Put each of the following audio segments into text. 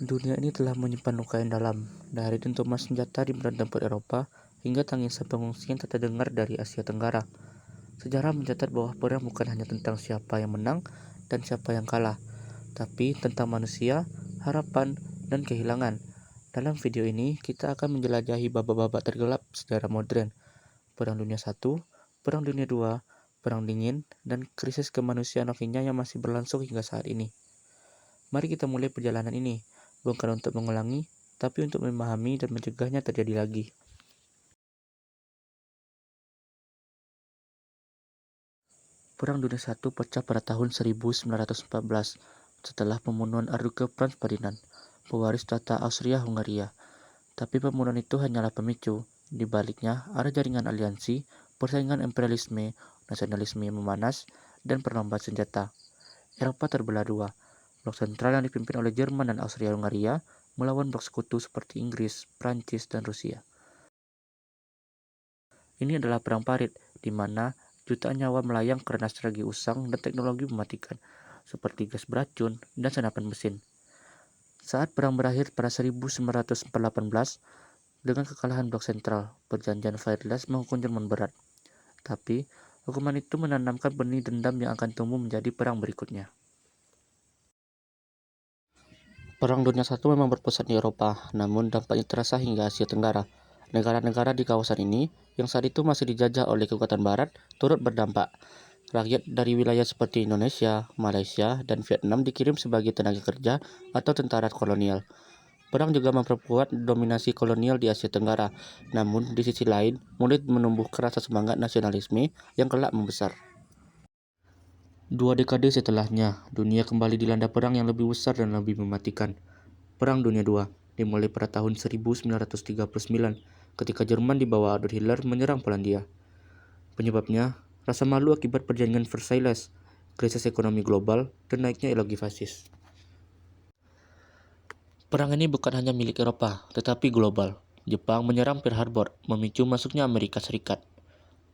Dunia ini telah menyimpan luka yang dalam, dari dentuman senjata di medan tempur Eropa hingga tangisan pengungsian tak terdengar dari Asia Tenggara. Sejarah mencatat bahwa perang bukan hanya tentang siapa yang menang dan siapa yang kalah, tapi tentang manusia, harapan, dan kehilangan. Dalam video ini, kita akan menjelajahi babak-babak tergelap sejarah modern, Perang Dunia I, Perang Dunia II, Perang Dingin, dan krisis kemanusiaan Rohingya yang masih berlangsung hingga saat ini. Mari kita mulai perjalanan ini, bukan untuk mengulangi, tapi untuk memahami dan mencegahnya terjadi lagi. Perang Dunia I pecah pada tahun 1914 setelah pembunuhan Arduke Franz Ferdinand, pewaris tahta Austria-Hungaria. Tapi pembunuhan itu hanyalah pemicu. Di baliknya ada jaringan aliansi, persaingan imperialisme, nasionalisme yang memanas, dan perlombaan senjata. Eropa terbelah dua. Blok sentral yang dipimpin oleh Jerman dan Austria-Hungaria melawan blok sekutu seperti Inggris, Prancis, dan Rusia. Ini adalah perang parit, di mana jutaan nyawa melayang karena strategi usang dan teknologi mematikan, seperti gas beracun dan senapan mesin. Saat perang berakhir pada 1918, dengan kekalahan blok sentral, perjanjian Versailles menghukum Jerman berat. Tapi, hukuman itu menanamkan benih dendam yang akan tumbuh menjadi perang berikutnya. Perang Dunia I memang berpusat di Eropa, namun dampaknya terasa hingga Asia Tenggara. Negara-negara di kawasan ini, yang saat itu masih dijajah oleh kekuatan Barat, turut berdampak. Rakyat dari wilayah seperti Indonesia, Malaysia, dan Vietnam dikirim sebagai tenaga kerja atau tentara kolonial. Perang juga memperkuat dominasi kolonial di Asia Tenggara, namun di sisi lain, mulai menumbuhkan rasa semangat nasionalisme yang kelak membesar. 2 dekade setelahnya, dunia kembali dilanda perang yang lebih besar dan lebih mematikan. Perang Dunia II dimulai pada tahun 1939 ketika Jerman di bawah Adolf Hitler menyerang Polandia. Penyebabnya, rasa malu akibat perjanjian Versailles, krisis ekonomi global, dan naiknya ideologi fasis. Perang ini bukan hanya milik Eropa, tetapi global. Jepang menyerang Pearl Harbor, memicu masuknya Amerika Serikat.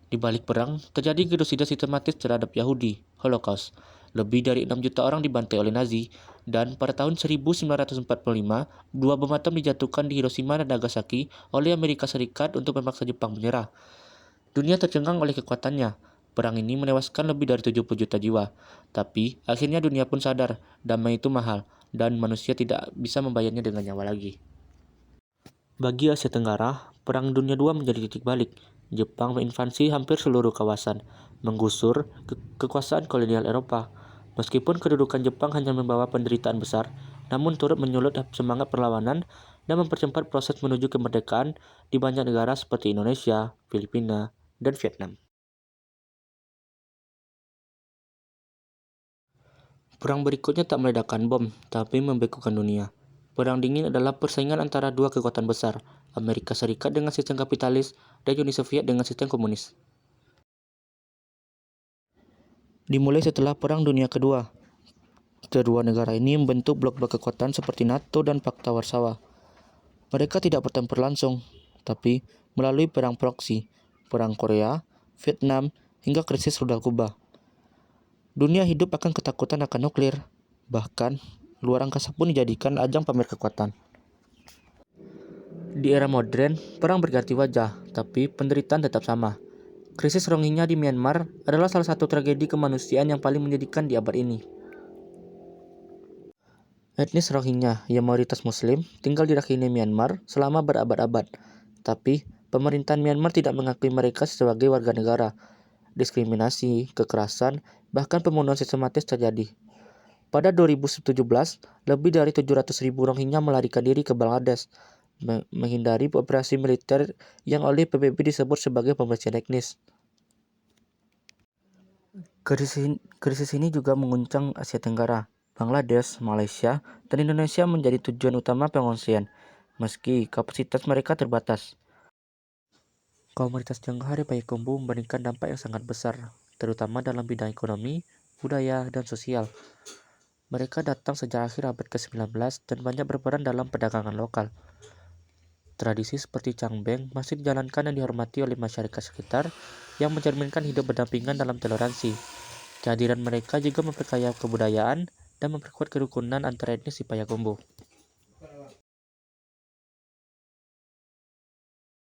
Di balik perang, terjadi genosida sistematis terhadap Yahudi, Holocaust. Lebih dari 6 juta orang dibantai oleh Nazi, dan pada tahun 1945, 2 bom atom dijatuhkan di Hiroshima dan Nagasaki oleh Amerika Serikat untuk memaksa Jepang menyerah. Dunia tercengang oleh kekuatannya. Perang ini menewaskan lebih dari 70 juta jiwa. Tapi, akhirnya dunia pun sadar, damai itu mahal, dan manusia tidak bisa membayarnya dengan nyawa lagi. Bagi Asia Tenggara, Perang Dunia II menjadi titik balik. Jepang menginvasi hampir seluruh kawasan, menggusur kekuasaan kolonial Eropa. Meskipun kedudukan Jepang hanya membawa penderitaan besar, namun turut menyulut semangat perlawanan dan mempercepat proses menuju kemerdekaan di banyak negara seperti Indonesia, Filipina, dan Vietnam. Perang berikutnya tak meledakkan bom, tapi membekukan dunia. Perang Dingin adalah persaingan antara dua kekuatan besar, Amerika Serikat dengan sistem kapitalis dan Uni Soviet dengan sistem komunis. Dimulai setelah Perang Dunia Kedua. Kedua negara ini membentuk blok-blok kekuatan seperti NATO dan Pakta Warsawa. Mereka tidak bertempur langsung, tapi melalui perang proksi, Perang Korea, Vietnam, hingga krisis rudal Kuba. Dunia hidup akan ketakutan akan nuklir, bahkan luar angkasa pun dijadikan ajang pamer kekuatan. Di era modern, perang berganti wajah, tapi penderitaan tetap sama. Krisis Rohingya di Myanmar adalah salah satu tragedi kemanusiaan yang paling menyedihkan di abad ini. Etnis Rohingya yang mayoritas Muslim tinggal di Rakhine Myanmar selama berabad-abad, tapi pemerintahan Myanmar tidak mengakui mereka sebagai warga negara. Diskriminasi, kekerasan, bahkan pembunuhan sistematis terjadi. Pada 2017, lebih dari 700.000 Rohingya melarikan diri ke Bangladesh, menghindari operasi militer yang oleh PBB disebut sebagai pembersihan etnis. Krisis ini juga mengguncang Asia Tenggara. Bangladesh, Malaysia, dan Indonesia menjadi tujuan utama pengungsian, meski kapasitas mereka terbatas. Komunitas Tionghoa di Payakumbuh memberikan dampak yang sangat besar, terutama dalam bidang ekonomi, budaya, dan sosial. Mereka datang sejak akhir abad ke-19 dan banyak berperan dalam perdagangan lokal. Tradisi seperti Cangbeng masih dijalankan dan dihormati oleh masyarakat sekitar yang mencerminkan hidup berdampingan dalam toleransi. Kehadiran mereka juga memperkaya kebudayaan dan memperkuat kerukunan antar etnis di Payakumbuh.